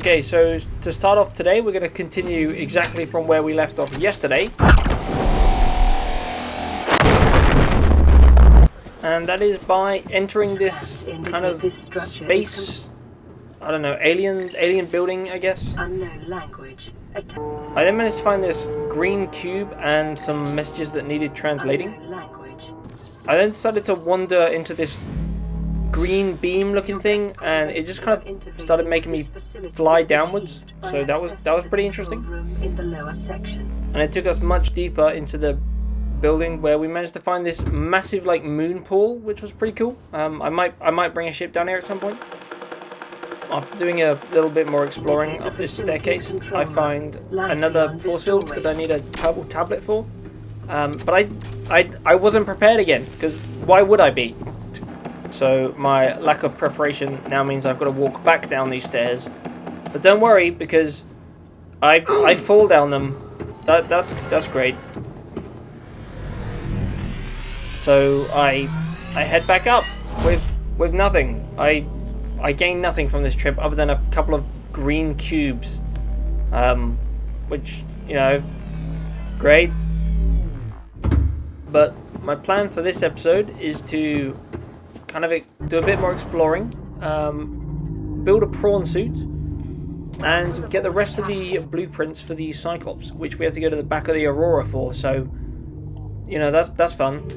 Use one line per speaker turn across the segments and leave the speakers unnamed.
Okay, so to start off today, we're going to continue exactly from where we left off yesterday. And that is by entering this kind of space, I don't know, alien building, I guess.
Unknown language.
I then managed to find this green cube and some messages that needed translating. I then decided to wander into this green beam looking thing, and it just kind of started making me fly downwards, so that was pretty interesting. And it took us much deeper into the building where we managed to find this massive like moon pool, which was pretty cool. I might bring a ship down here at some point. After doing a little bit more exploring up this staircase, I find another force field that I need a purple tablet for. But I wasn't prepared again, because why would I be? So my lack of preparation now means I've got to walk back down these stairs. But don't worry, because I fall down them. That's great. So I head back up with nothing. I gained nothing from this trip other than a couple of green cubes, which, you know, great. But my plan for this episode is to kind of do a bit more exploring, build a prawn suit, and get the rest of the blueprints for the Cyclops, which we have to go to the back of the Aurora for. So, you know, that's fun.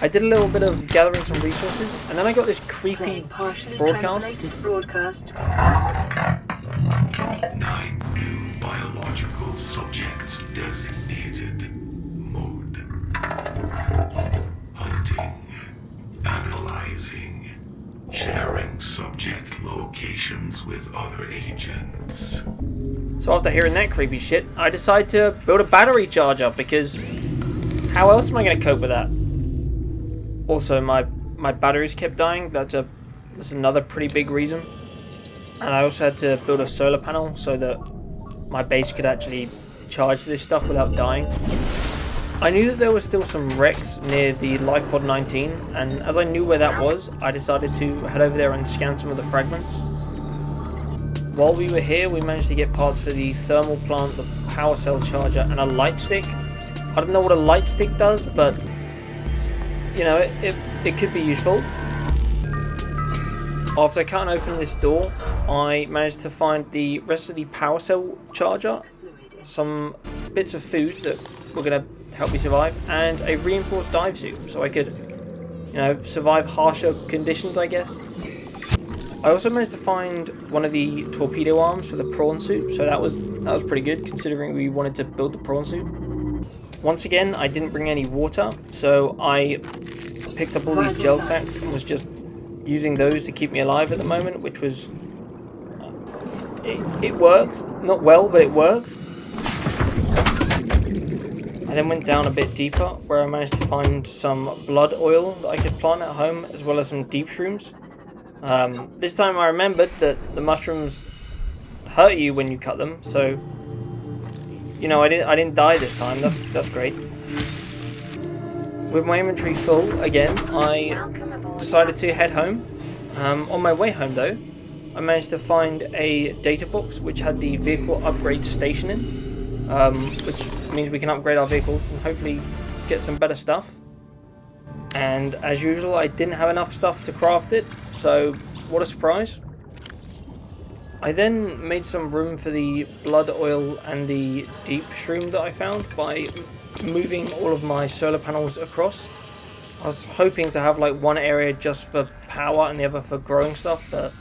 I did a little bit of gathering some resources, and then I got this creepy broadcast.
9 new biological subjects designated. Mode: hunting, analyzing, sharing subject locations with other agents.
So after hearing that creepy shit, I decided to build a battery charger, because how else am I going to cope with that? Also, my batteries kept dying. That's another pretty big reason. And I also had to build a solar panel so that my base could actually charge this stuff without dying. I knew that there was still some wrecks near the Life Pod 19, and as I knew where that was, I decided to head over there and scan some of the fragments. While we were here, we managed to get parts for the thermal plant, the power cell charger, and a light stick. I don't know what a light stick does, but you know, it could be useful. After cutting open this door, I managed to find the rest of the power cell charger, some bits of food that were going to help me survive, and a reinforced dive suit, so I could, you know, survive harsher conditions, I guess. I also managed to find one of the torpedo arms for the prawn suit, so that was pretty good, considering we wanted to build the prawn suit. Once again, I didn't bring any water, so I picked up all these gel sacks and was just using those to keep me alive at the moment, which was... It works. Not well, but it works. I then went down a bit deeper, where I managed to find some blood oil that I could plant at home, as well as some deep shrooms. This time I remembered that the mushrooms hurt you when you cut them, so... You know, I didn't die this time. That's great. With my inventory full again, I decided to head home. On my way home, though, I managed to find a data box which had the vehicle upgrade station in, which means we can upgrade our vehicles and hopefully get some better stuff. And as usual, I didn't have enough stuff to craft it, so what a surprise. I then made some room for the blood oil and the deep shroom that I found by moving all of my solar panels across. I was hoping to have like one area just for power and the other for growing stuff, but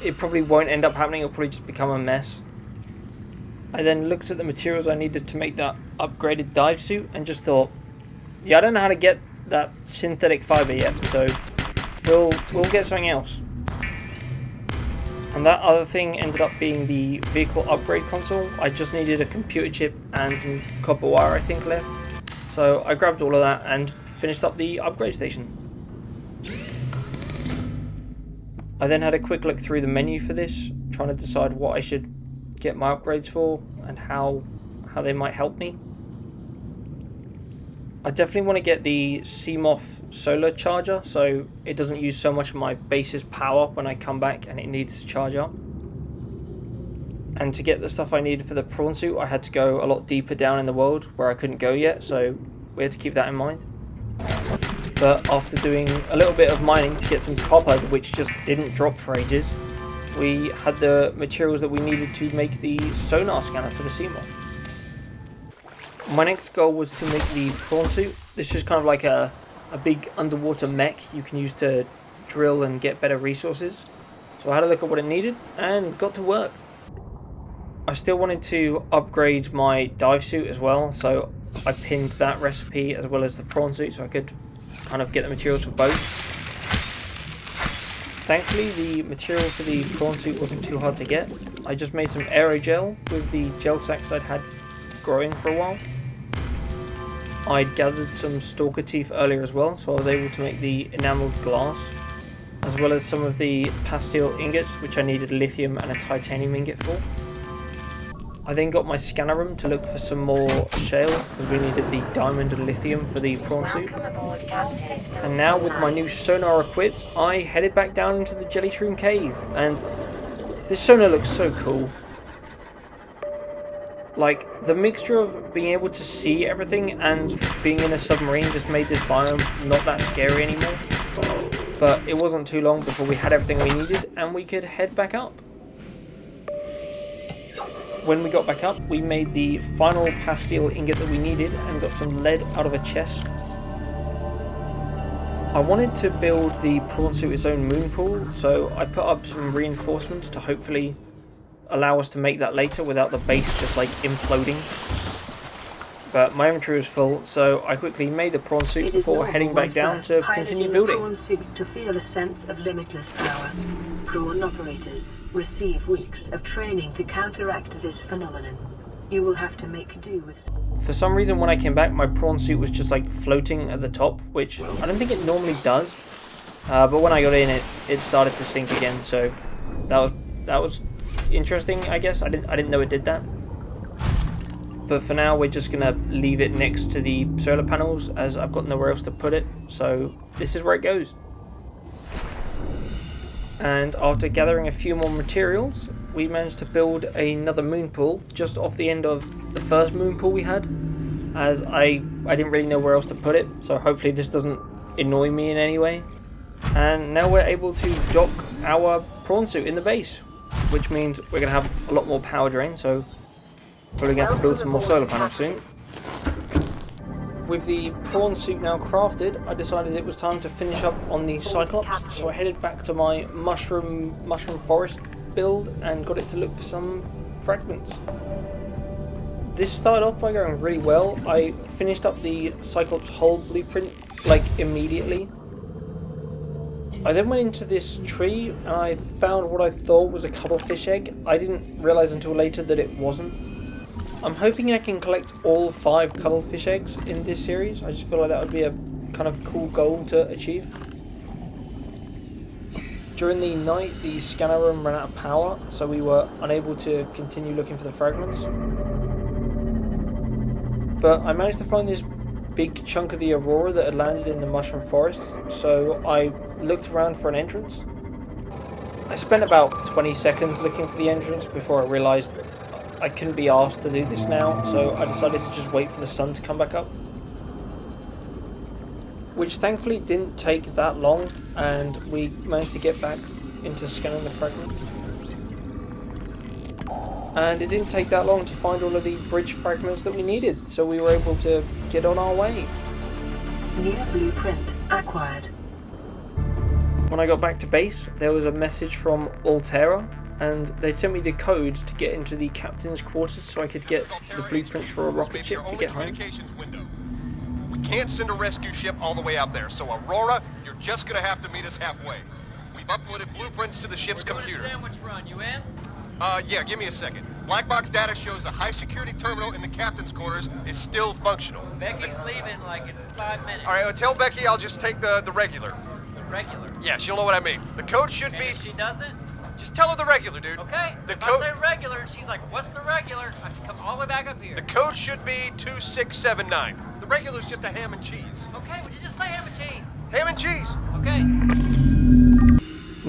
it probably won't end up happening. It'll probably just become a mess. I then looked at the materials I needed to make that upgraded dive suit and just thought, yeah, I don't know how to get that synthetic fiber yet, so we'll get something else. And that other thing ended up being the vehicle upgrade console. I just needed a computer chip and some copper wire, I think, left. So I grabbed all of that and finished up the upgrade station. I then had a quick look through the menu for this, trying to decide what I should get my upgrades for and how they might help me. I definitely want to get the CMOF solar charger so it doesn't use so much of my base's power when I come back and it needs to charge up. And to get the stuff I needed for the prawn suit, I had to go a lot deeper down in the world where I couldn't go yet, so we had to keep that in mind. But after doing a little bit of mining to get some copper, which just didn't drop for ages, we had the materials that we needed to make the sonar scanner for the Seamoth. My next goal was to make the prawn suit. This is kind of like a big underwater mech you can use to drill and get better resources. So I had a look at what it needed and got to work. I still wanted to upgrade my dive suit as well, so I pinned that recipe as well as the prawn suit so I could kind of get the materials for both. Thankfully the material for the prawn suit wasn't too hard to get. I just made some aerogel with the gel sacks I'd had growing for a while. I'd gathered some stalker teeth earlier as well, so I was able to make the enameled glass, as well as some of the pastille ingots, which I needed lithium and a titanium ingot for. I then got my scanner room to look for some more shale, because we needed the diamond and lithium for the prawn suit. And now with my new sonar equipped, I headed back down into the jelly shroom cave, and this sonar looks so cool. Like, the mixture of being able to see everything and being in a submarine just made this biome not that scary anymore. But it wasn't too long before we had everything we needed and we could head back up. When we got back up, we made the final pastille ingot that we needed and got some lead out of a chest. I wanted to build the prawn suit its own moon pool, so I put up some reinforcements to hopefully allow us to make that later without the base just like imploding. But my inventory was full, so I quickly made the prawn suit before heading back down to continue building.
Prawn suit to feel a sense of limitless power. Prawn operators receive weeks of training to counteract this phenomenon. You will have to make do with.
For some reason, when I came back, my prawn suit was just like floating at the top, which I don't think it normally does. But when I got in, it started to sink again. So that was interesting, I guess. I didn't know it did that. But for now, we're just gonna leave it next to the solar panels, as I've got nowhere else to put it. So this is where it goes. And after gathering a few more materials, we managed to build another moon pool just off the end of the first moon pool we had, as I didn't really know where else to put it, so hopefully this doesn't annoy me in any way. And now we're able to dock our prawn suit in the base, which means we're going to have a lot more power drain, so we're going to have to build some more solar panels soon. With the prawn suit now crafted, I decided it was time to finish up on the Cyclops, so I headed back to my mushroom forest build and got it to look for some fragments. This started off by going really well. I finished up the Cyclops hull blueprint like immediately. I then went into this tree and I found what I thought was a cuttlefish egg. I didn't realise until later that it wasn't. I'm hoping I can collect all 5 cuttlefish eggs in this series. I just feel like that would be a kind of cool goal to achieve. During the night, the scanner room ran out of power, so we were unable to continue looking for the fragments. But I managed to find this big chunk of the aurora that had landed in the mushroom forest, so I looked around for an entrance. I spent about 20 seconds looking for the entrance before I realised I couldn't be asked to do this now, so I decided to just wait for the sun to come back up. Which thankfully didn't take that long, and we managed to get back into scanning the fragments. And it didn't take that long to find all of the bridge fragments that we needed, so we were able to get on our way.
New blueprint acquired.
When I got back to base, there was a message from Altera, and they sent me the code to get into the captain's quarters so I could get the blueprints for a rocket ship to get home.
We can't send a rescue ship all the way out there, so Aurora, you're just gonna have to meet us halfway. We've uploaded blueprints to the ship's computer.
Sandwich run, you in?
Yeah, give me a second. Black box data shows the high security terminal in the captain's quarters is still functional.
Becky's leaving like in 5 minutes.
All right, well, tell Becky I'll just take the regular.
The regular.
Yeah, she'll know what I mean. The code should
And
be...
if she doesn't?
Just tell her the regular, dude.
Okay.
The
If
code...
I say regular, and she's like, what's the regular? I have to come all the way back up here.
The code should be 2679. The regular's just a ham and cheese.
Okay, would you just say ham and cheese?
Ham and cheese.
Okay.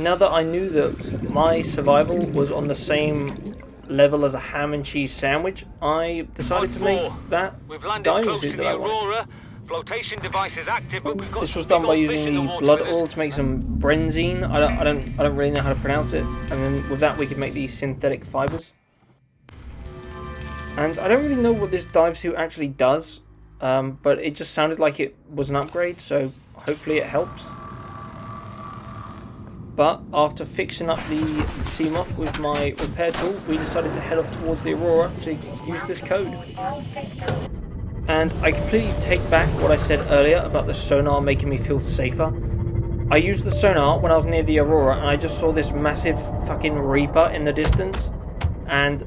Now that I knew that my survival was on the same level as a ham and cheese sandwich, I decided to make that
We've landed
diving
close
suit
to
that
the
I wanted.
Aurora. Flotation device is active, but we've got
This was
some
done by
big old
using
fish in
the
water
blood
with us.
oil to make some benzene. I don't really know how to pronounce it. And then with that we could make these synthetic fibers. And I don't really know what this dive suit actually does, but it just sounded like it was an upgrade, so hopefully it helps. But after fixing up the CMOF with my repair tool, we decided to head off towards the Aurora to use this code. And I completely take back what I said earlier about the sonar making me feel safer. I used the sonar when I was near the Aurora and I just saw this massive fucking Reaper in the distance, and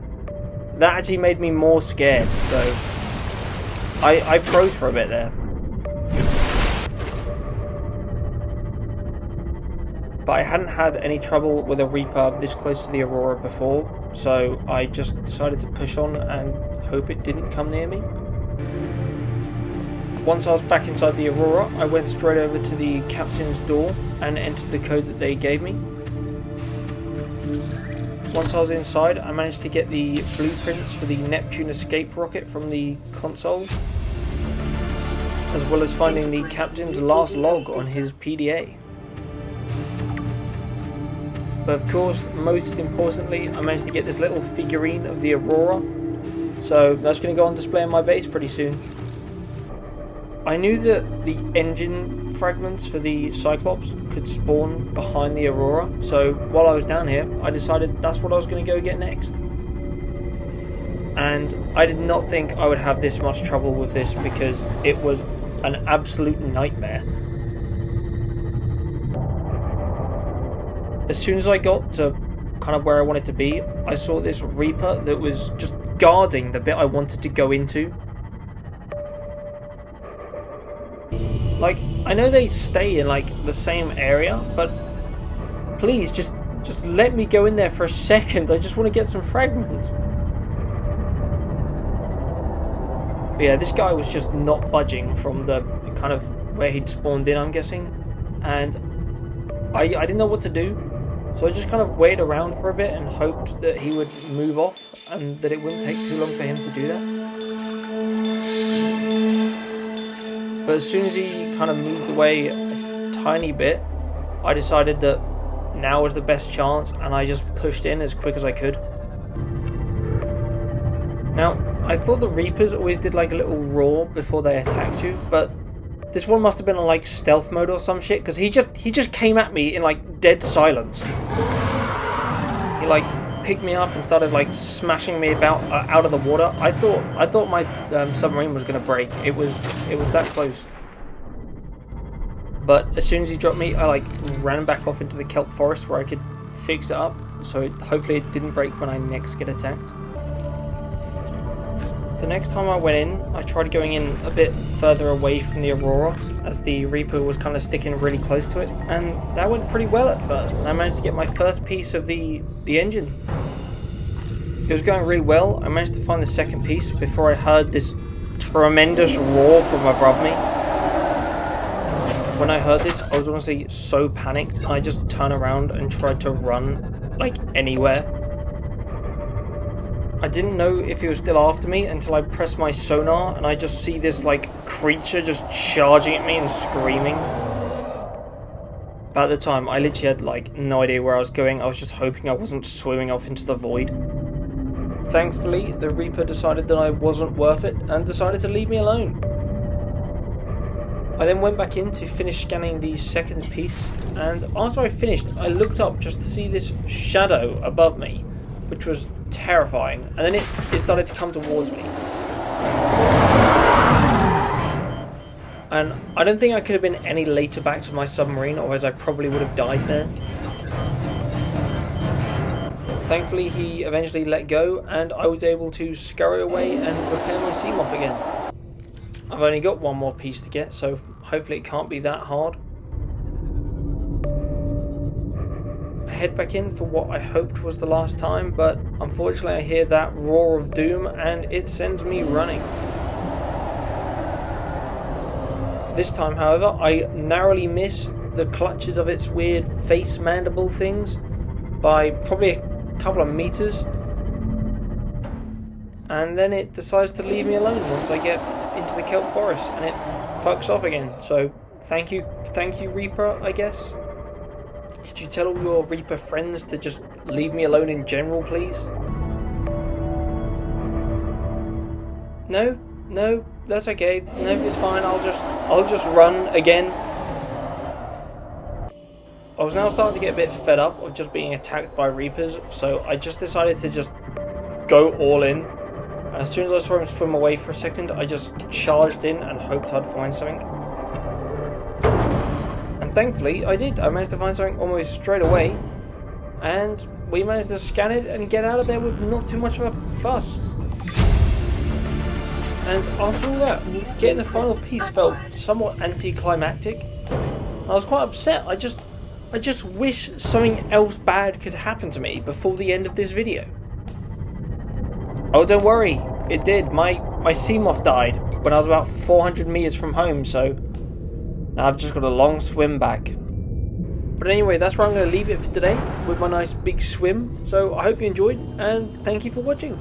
that actually made me more scared, so I froze for a bit there. But I hadn't had any trouble with a Reaper this close to the Aurora before, so I just decided to push on and hope it didn't come near me. Once I was back inside the Aurora, I went straight over to the captain's door and entered the code that they gave me. Once I was inside, I managed to get the blueprints for the Neptune escape rocket from the console, as well as finding the captain's last log on his PDA. But of course, most importantly, I managed to get this little figurine of the Aurora, so that's going to go on display in my base pretty soon. I knew that the engine fragments for the Cyclops could spawn behind the Aurora, so while I was down here, I decided that's what I was going to go get next. And I did not think I would have this much trouble with this because it was an absolute nightmare. As soon as I got to kind of where I wanted to be, I saw this Reaper that was just guarding the bit I wanted to go into. Like, I know they stay in like the same area, but please just let me go in there for a second. I just want to get some fragments. But yeah, this guy was just not budging from the kind of where he'd spawned in, I'm guessing, and I didn't know what to do, so I just kind of waited around for a bit and hoped that he would move off and that it wouldn't take too long for him to do that. But as soon as he kind of moved away a tiny bit, I decided that now was the best chance, and I just pushed in as quick as I could. Now, I thought the Reapers always did like a little roar before they attacked you, but this one must have been on like stealth mode or some shit, because he just came at me in like dead silence. He like picked me up and started like smashing me about out of the water. I thought my submarine was gonna break. It was that close. But as soon as he dropped me, I like ran back off into the kelp forest where I could fix it up, so hopefully it didn't break when I next get attacked. The next time I went in, I tried going in a bit further away from the Aurora, as the Reaper was kind of sticking really close to it, and that went pretty well at first, and I managed to get my first piece of the engine. It was going really well. I managed to find the second piece before I heard this tremendous roar from above me. When I heard this, I was honestly so panicked, and I just turned around and tried to run, like, anywhere. I didn't know if he was still after me until I pressed my sonar and I just see this like creature just charging at me and screaming. But at the time, I literally had like no idea where I was going. I was just hoping I wasn't swimming off into the void. Thankfully, the Reaper decided that I wasn't worth it and decided to leave me alone. I then went back in to finish scanning the second piece, and after I finished, I looked up just to see this shadow above me, which was terrifying, and then it started to come towards me. And I don't think I could have been any later back to my submarine, otherwise I probably would have died there. Thankfully he eventually let go, and I was able to scurry away and repair my CMOF again. I've only got one more piece to get, so hopefully it can't be that hard. Head back in for what I hoped was the last time, but unfortunately I hear that roar of doom and it sends me running. This time, however, I narrowly miss the clutches of its weird face mandible things by probably a couple of meters, and then it decides to leave me alone once I get into the kelp forest, and it fucks off again. So thank you Reaper, I guess. Could you tell all your Reaper friends to just leave me alone in general, please? No, that's okay. No, it's fine. I'll just run again. I was now starting to get a bit fed up of just being attacked by Reapers, so I just decided to just go all in. And as soon as I saw him swim away for a second, I just charged in and hoped I'd find something. And thankfully, I did. I managed to find something almost straight away, and we managed to scan it and get out of there with not too much of a fuss. And after all that, getting the final piece felt somewhat anticlimactic. I was quite upset. I just wish something else bad could happen to me before the end of this video. Oh, don't worry, it did. My Seamoth died when I was about 400 meters from home, so now I've just got a long swim back. But anyway, that's where I'm going to leave it for today with my nice big swim. So I hope you enjoyed, and thank you for watching.